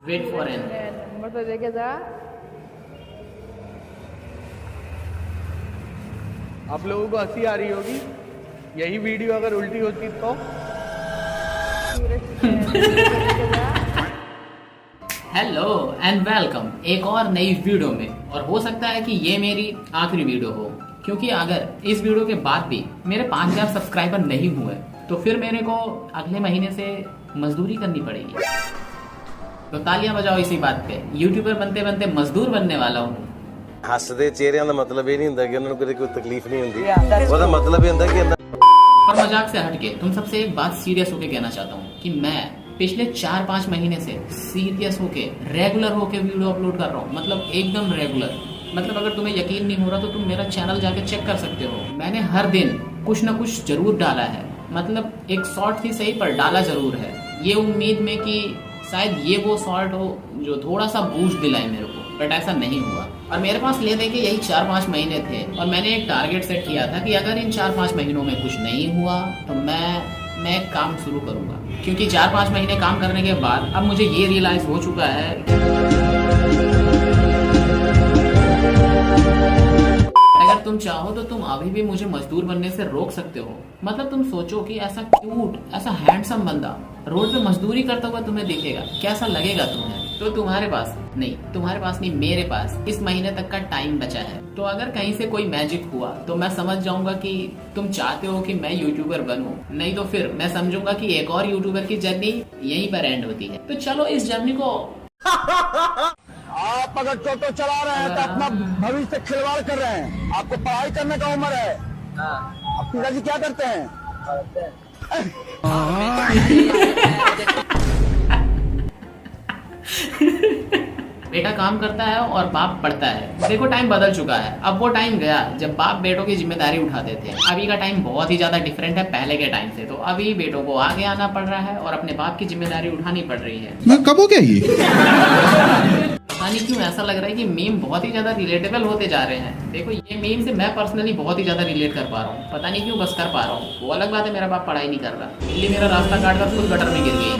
Wait for an. Number तो देखे जा। आप लोगों को हंसी आ रही होगी, यही वीडियो अगर उल्टी होती तो। हेलो एंड वेलकम एक और नई वीडियो में। और हो सकता है कि ये मेरी आखिरी वीडियो हो, क्योंकि अगर इस वीडियो के बाद भी मेरे 5000 सब्सक्राइबर नहीं हुए तो फिर मेरे को अगले महीने से मजदूरी करनी पड़ेगी। तो तालियां बजाओ इसी बात पे। यूट्यूबर बनते बनते मजदूर बनने वाला हूँ। हसदे चेहरिਆਂ ਦਾ मतलब ਇਹ ਨਹੀਂ ਹੁੰਦਾ ਕਿ ਉਹਨਾਂ ਨੂੰ ਕੋਈ तकलीफ नहीं ਹੁੰਦੀ, ਉਹਦਾ मतलब ਇਹ ਹੁੰਦਾ कि और मजाक से हटके तुम सबसे एक बात सीरियस होके कहना चाहता हूँ कि मैं पिछले 4-5 महीने से सीरियस होके रेगुलर होके वीडियो अपलोड कर रहा हूँ। मतलब एकदम रेगुलर। मतलब अगर तुम्हें यकीन नहीं हो रहा तो तुम मेरा चैनल जाके चेक कर सकते हो। मैंने हर दिन कुछ ना कुछ जरूर डाला है। मतलब एक शॉर्ट ही सही पर डाला जरूर है, ये उम्मीद में कि शायद ये वो शॉर्ट हो जो थोड़ा सा बूस्ट दिलाए मेरे को, बट ऐसा नहीं हुआ। और मेरे पास ले दे के यही 4-5 महीने थे और मैंने एक टारगेट सेट किया था कि अगर इन 4-5 महीनों में कुछ नहीं हुआ तो मैं एक काम शुरू करूंगा। क्योंकि 4-5 महीने काम करने के बाद अब मुझे ये रियलाइज हो चुका है अगर तुम चाहो तो तुम अभी भी मुझे मजदूर बनने से रोक सकते हो। मतलब तुम सोचो कि ऐसा क्यूट, ऐसा हैंडसम बंदा रोड पे मजदूरी करता हुआ तुम्हें दिखेगा, कैसा लगेगा तुम्हें? तो तुम्हारे पास नहीं, मेरे पास इस महीने तक का टाइम बचा है। तो अगर कहीं से कोई मैजिक हुआ तो मैं समझ जाऊंगा कि तुम चाहते हो कि मैं यूट्यूबर बनूं, नहीं तो फिर मैं समझूंगा कि एक और यूट्यूबर की जर्नी यहीं पर एंड होती है। तो चलो इस जर्नी को आप अगर टोटो चला रहे हैं तो अपना भविष्य से खिलवाड़ कर रहे हैं। आपको पढ़ाई करने का उम्र है। आप पिताजी क्या करते हैं? बेटा काम करता है और बाप पढ़ता है। देखो टाइम बदल चुका है। अब वो टाइम गया जब बाप बेटों की जिम्मेदारी उठाते थे। अभी का टाइम बहुत ही ज्यादा डिफरेंट है पहले के टाइम से। तो अभी बेटों को आगे आना पड़ रहा है और अपने बाप की जिम्मेदारी उठानी पड़ रही है। मैं कब हो गया ये? पता नहीं क्यों ऐसा लग रहा है कि मीम बहुत ही ज्यादा रिलेटेबल होते जा रहे हैं। देखो ये मीम से मैं पर्सनली बहुत ही ज्यादा रिलेट कर पा रहा हूँ। पता नहीं क्यों बस कर पा रहा हूँ। वो अलग बात है मेरा बाप पढ़ाई नहीं कर रहा, बिल्ली मेरा रास्ता काट कर खुद गटर में गिर गई।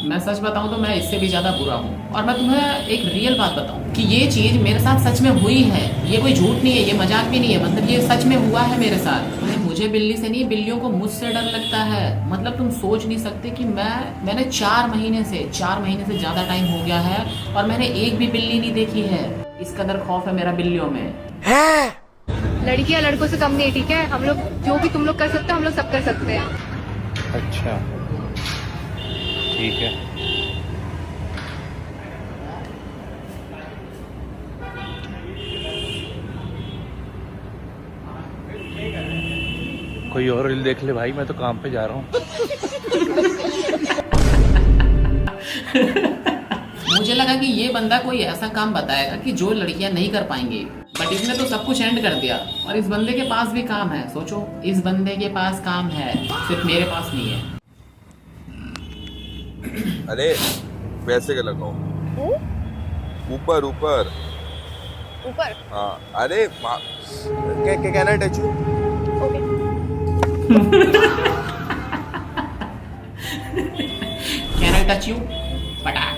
मैं सच बताऊं तो मैं इससे भी ज्यादा बुरा हूँ। और मैं तुम्हें एक रियल बात बताऊं कि ये चीज मेरे साथ सच में हुई है। ये कोई झूठ नहीं है, ये मजाक भी नहीं है। मतलब ये सच में हुआ है मेरे साथ। मुझे बिल्ली से नहीं, बिल्लियों को मुझसे डर लगता है। मतलब तुम सोच नहीं सकते कि मैंने 4 महीने से ज्यादा टाइम हो गया है और मैंने एक भी बिल्ली नहीं देखी है। इस कदर खौफ है मेरा बिल्लियों में। लड़कियां लड़कों से कम नहीं, ठीक है? हम लोग जो भी तुम लोग कर सकते हो हम लोग सब कर सकते हैं। अच्छा ठीक है। कोई और रील देख ले भाई, मैं तो काम पे जा रहा हूँ। मुझे लगा कि ये बंदा कोई ऐसा काम बताएगा कि जो लड़कियां नहीं कर पाएंगी, बट इसने तो सब कुछ एंड कर दिया। और इस बंदे के पास भी काम है। सोचो इस बंदे के पास काम है, सिर्फ मेरे पास नहीं है। अरे पैसे का लगाओ ऊपर ऊपर ऊपर। हाँ अरे can I touch you? Okay. Can I touch you? पटाक।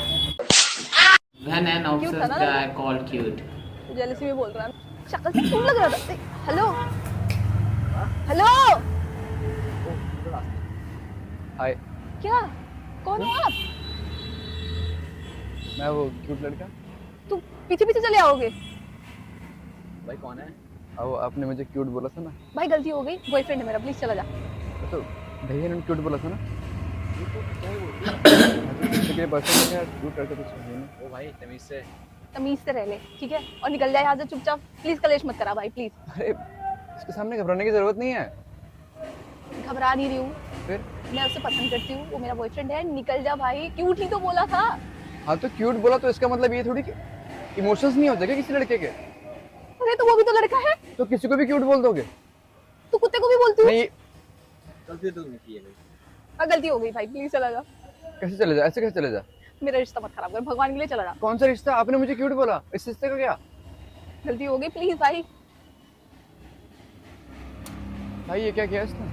When an obsessed guy called cute. Jealousy में बोल रहा है, शक्ल से क्यों लग रहा था? Hello hello. हाय, क्या? कौन हो आप? मैं वो क्यूट लड़का। तू पीछे पीछे चले आओगे? भाई कौन है? अब आपने मुझे क्यूट बोला था ना। भाई गलती हो गई, बॉयफ्रेंड है मेरा, प्लीज चला जा। तो भैया ने क्यूट बोला था ना। क्यूट लड़का तो ओ भाई तमीज से रह ले, ठीक है? और निकल जाए यहाँ से चुपचाप। प्लीज कलेश मत करा भाई, प्लीज। अरे इसके सामने घबराने की जरूरत नहीं है। घबरा नहीं रही हूँ, फिर मैं उसे पसंद करती हूँ, वो मेरा बॉयफ्रेंड है। निकल जा भाई, क्यूट ही तो बोला था। हाँ तो क्यूट बोला तो इसका मतलब ये थोड़ी कि इमोशंस नहीं होते क्या किसी लड़के के? अरे तो वो भी तो लड़का है। तो किसी को भी क्यूट बोल दोगे? तू कुत्ते को भी बोलती हूँ? नहीं, गलती तो नहीं की है भाई। गलती हो गई भाई, प्लीज चला जा। कैसे चले जा? ऐसे कैसे चले जा? मेरा रिश्ता मत खराब कर, भगवान के लिए चला जा। कौन सा रिश्ता? आपने मुझे क्यूट बोला, इस रिश्ते का क्या? गलती हो गई, प्लीज भाई। भाई ये क्या किया इसने?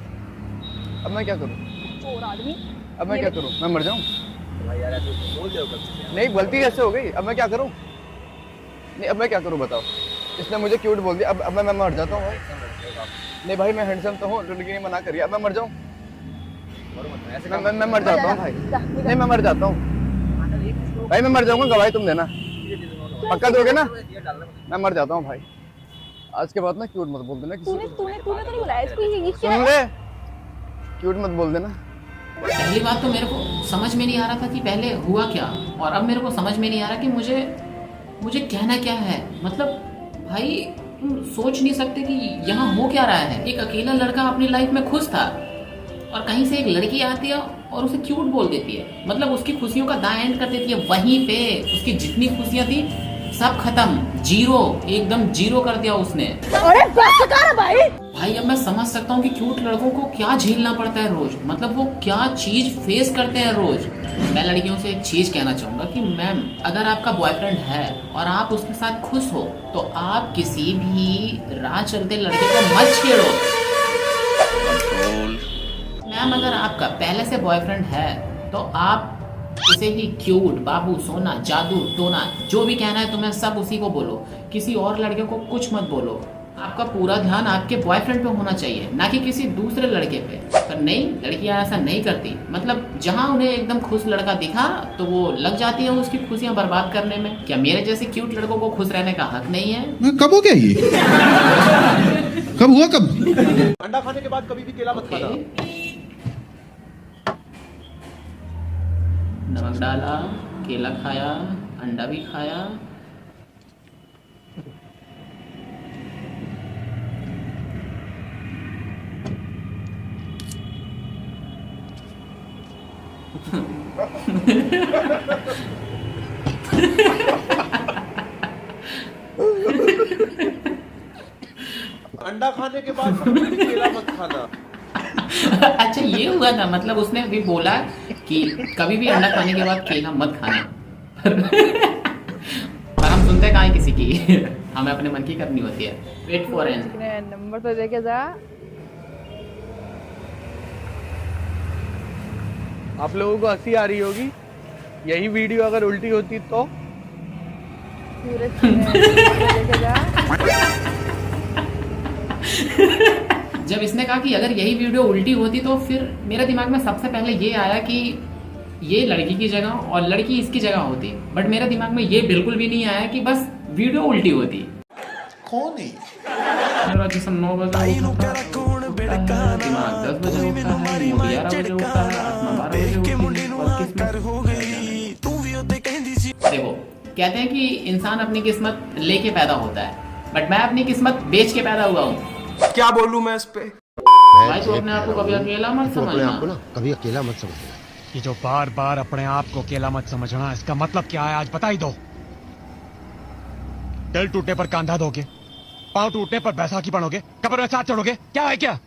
अब मैं क्या करूँ? चोर आदमी। अब मैं क्या करूं? मैं मर जाऊं? भाई यार ऐसे बोल दो कब से। नहीं, गलती कैसे हो गई? अब मैं क्या करूं? नहीं, अब मैं क्या करूं बताओ? इसने मुझे क्यूट बोल दिया, अब मैं मर जाता हूं भाई। नहीं भाई, मैं हैंडसम तो हूं, लड़की ने मना करी, अब मैं मर जाऊं? मैं मर जाता हूं भाई। नहीं, मैं मर जाता हूं भाई, मैं मर जाऊंगा, गवाही तुम देना, पक्का दोगे ना? मैं मर जाता हूं भाई, आज के बाद ना क्यूट मत बोल देना किसी को। तूने तो नहीं बुलाया इसको, ये क्या सुन ले, क्यूट मत बोल देना। पहली बात तो मेरे को समझ में नहीं आ रहा था कि पहले हुआ क्या, और अब मेरे को समझ में नहीं आ रहा कि मुझे कहना क्या है। मतलब भाई तुम सोच नहीं सकते कि यहाँ हो क्या रहा है। एक अकेला लड़का अपनी लाइफ में खुश था और कहीं से एक लड़की आती है और उसे क्यूट बोल देती है, मतलब उसकी खुशियों का दाएं एंड कर देती है। वहीं पे उसकी जितनी खुशियां थी सब खत्म, जीरो, एकदम जीरो कर दिया उसने। अरे बस कर भाई अब मैं समझ सकता हूँ कि क्यूट लड़कों को क्या झेलना पड़ता है रोज, मतलब वो क्या चीज फेस करते हैं रोज। मैं लड़कियों से एक चीज कहना चाहूंगा कि मैम, अगर आपका बॉयफ्रेंड है और आप उसके साथ खुश हो तो आप किसी भी राह चलते लड़के को मत छेड़ो। मैम, अगर आपका पहले से बॉयफ्रेंड है तो आप उसे ही क्यूट, बाबू, सोना, जादू, टोना, जो भी कहना है तुम्हें सब उसी को बोलो, किसी और लड़के को कुछ मत बोलो। आपका पूरा ध्यान आपके बॉयफ्रेंड पे होना चाहिए, ना कि किसी दूसरे लड़के पे। पर नहीं, लड़कियां ऐसा नहीं करती। मतलब जहां उन्हें एकदम खुश लड़का दिखा तो वो लग जाती है उसकी खुशियां बर्बाद करने में। क्या मेरे जैसे क्यूट लड़कों को खुश रहने का हक नहीं है? कब हो गया ये? कब हुआ कब? अंडा खाने के बाद कभी भी केला मत खाना। नमक डाला, केला खाया, अंडा भी खाया। अंडा खाने के बाद कभी भी केला मत खाना। अच्छा, ये हुआ था, मतलब उसने भी बोला कि कभी भी अंडा खाने के बाद केला मत खाना। पर हम सुनते कहाँ किसी की, हमें अपने मन की करनी होती है। वेट फॉर एन नंबर तो देके जा। आप लोगों को हंसी आ रही होगी, यही वीडियो अगर उल्टी होती तो? देके जा। जब इसने कहा कि अगर यही वीडियो उल्टी होती तो फिर मेरे दिमाग में सबसे पहले ये आया कि ये लड़की की जगह और लड़की इसकी जगह होती। बट मेरे दिमाग में ये बिल्कुल भी नहीं आया कि बस वीडियो उल्टी होती। कौन है? मेरा जिस्म 9 बजे उठता है, दिमाग 10 बजे उठता है, मूड 11 बजे उठता है, आत्मा 12 बजे उठती है और किस्मत। देखो, कहते हैं कि इंसान अपनी किस्मत लेके पैदा होता है, बट मैं अपनी किस्मत बेच के पैदा हुआ हूँ। क्या बोलूं मैं इस पे? भाई तो अपने आप को कभी अकेला मत समझना। कभी अकेला मत समझना। ये जो बार बार अपने आप को अकेला मत समझना, इसका मतलब क्या है आज बता ही दो। दिल टूटने पर कांधा दोगे, पांव टूटने पर बैसाखी पढ़ोगे, कब्र में साथ चढ़ोगे, क्या है क्या?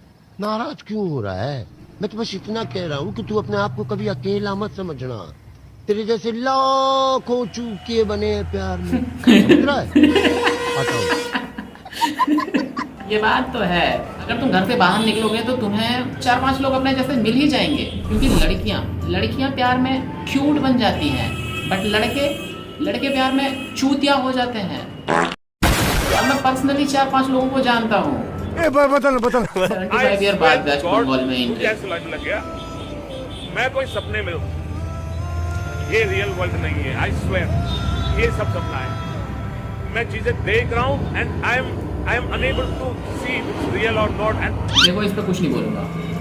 नाराज क्यों हो रहा है? मैं तो बस इतना कह रहा हूँ कि तू अपने आप को कभी अकेला मत समझना। तेरे जैसे लाखों चूके बने हैं प्यार में, समझ रहा है? ये बात तो है, अगर तुम घर से बाहर निकलोगे तो तुम्हें 4-5 लोग अपने जैसे मिल ही जाएंगे, क्योंकि लड़कियां प्यार में क्यूट बन जाती हैं, बट लड़के प्यार में चूतिया हो जाते हैं। और मैं पर्सनली 4-5 लोगों को जानता हूँ। बदल 75 ईयर बाद वेस्ट बंगाल में कैसे लग गया? मैं कोई सपने में हूँ, ये रियल वर्ल्ड नहीं है। आई स्वेयर, ये सब सपना है। मैं चीजें देख रहा हूँ and I am unable to see it's real और नॉट। एंड देखो, इस पे कुछ नहीं बोलूंगा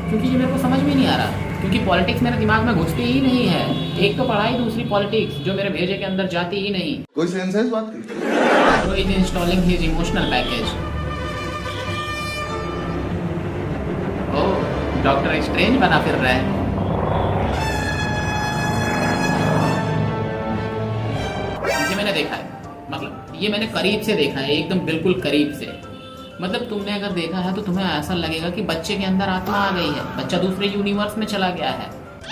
क्योंकि ये मेरे को समझ में नहीं आ रहा, क्योंकि पॉलिटिक्स मेरे दिमाग में घुसती ही नहीं है। एक तो पढ़ाई, दूसरी पॉलिटिक्स, जो मेरे भेजे के अंदर जाती ही नहीं। कोई सेंस है इस बात की? So he's installing his emotional package. Oh, doctor strange बना फिर रहा है। ये मैंने देखा है, मतलब ये मैंने करीब से देखा है, एकदम बिल्कुल करीब से। मतलब तुमने अगर देखा है तो तुम्हें ऐसा लगेगा कि बच्चे के अंदर आत्मा आ गई है, बच्चा दूसरे यूनिवर्स में चला गया है।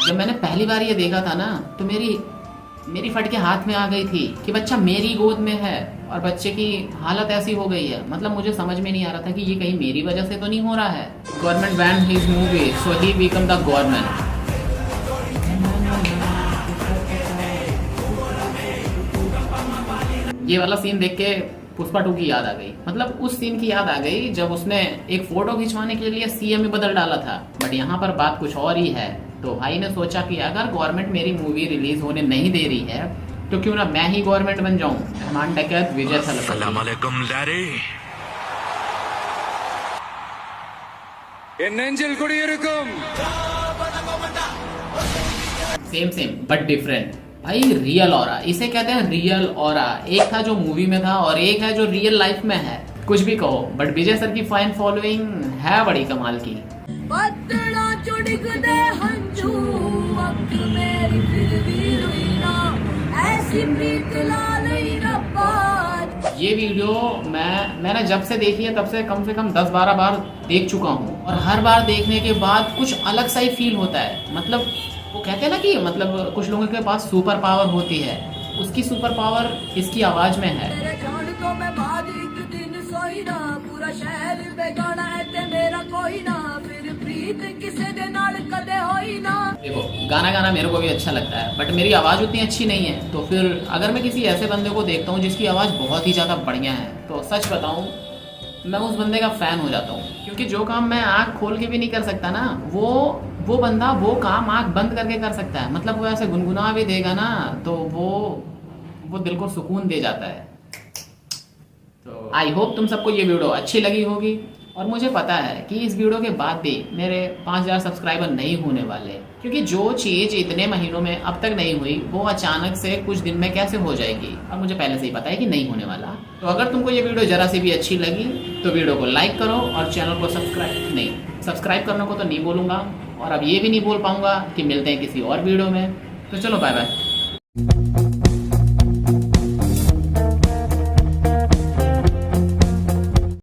जब मैंने पहली बार ये देखा था ना तो मेरी फट के हाथ में आ गई थी कि बच्चा मेरी गोद में है और बच्चे की हालत ऐसी हो गई है। मतलब मुझे समझ में नहीं आ रहा था कि ये कहीं मेरी वजह से तो नहीं हो रहा है। Government ban his movie so he become the government. ये वाला सीन देख के पुष्पा 2 की याद आ गई। मतलब उस सीन की याद आ गई जब उसने एक फोटो खिंचवाने के लिए सीएम में बदल डाला था। बट यहाँ पर बात कुछ और ही है। तो भाई ने सोचा कि अगर गवर्नमेंट मेरी मूवी रिलीज होने नहीं दे रही है तो क्यों ना मैं ही गवर्नमेंट बन जाऊं। रहमान डकैत, Vijay Thalapathy. Same but different. भाई रियल ऑरा, इसे कहते हैं रियल ऑरा। एक था जो मूवी में था और एक है जो रियल लाइफ में है। कुछ भी कहो बट विजय सर की फैन फॉलोइंग है बड़ी कमाल की। ये वीडियो मैंने जब से देखी है तब से कम 10-12 बार देख चुका हूँ और हर बार देखने के बाद कुछ अलग सा ही फील होता है। मतलब वो कहते हैं ना कि मतलब कुछ लोगों के पास सुपर पावर होती है, उसकी सुपर पावर इसकी आवाज में है। देखो गाना मेरे को भी अच्छा लगता है बट मेरी आवाज उतनी अच्छी नहीं है। तो फिर अगर मैं किसी ऐसे बंदे को देखता हूँ जिसकी आवाज बहुत ही ज्यादा बढ़िया है तो सच बताऊं मैं उस बंदे का फैन हो जाता हूँ। क्योंकि जो काम मैं आँख खोल के भी नहीं कर सकता ना, वो बंदा वो काम आँख बंद करके कर सकता है। मतलब वो ऐसे गुनगुना भी देगा ना तो वो दिल को सुकून दे जाता है। तो आई होप तुम सबको ये वीडियो अच्छी लगी होगी और मुझे पता है कि इस वीडियो के बाद भी मेरे 5000 सब्सक्राइबर नहीं होने वाले। क्योंकि जो चीज़ इतने महीनों में अब तक नहीं हुई वो अचानक से कुछ दिन में कैसे हो जाएगी, और मुझे पहले से ही पता है कि नहीं होने वाला। तो अगर तुमको ये वीडियो जरा सी भी अच्छी लगी तो वीडियो को लाइक करो और चैनल को सब्सक्राइब करने को तो नहीं बोलूँगा और अब ये भी नहीं बोल पाऊँगा कि मिलते हैं किसी और वीडियो में। तो चलो बाय बाय।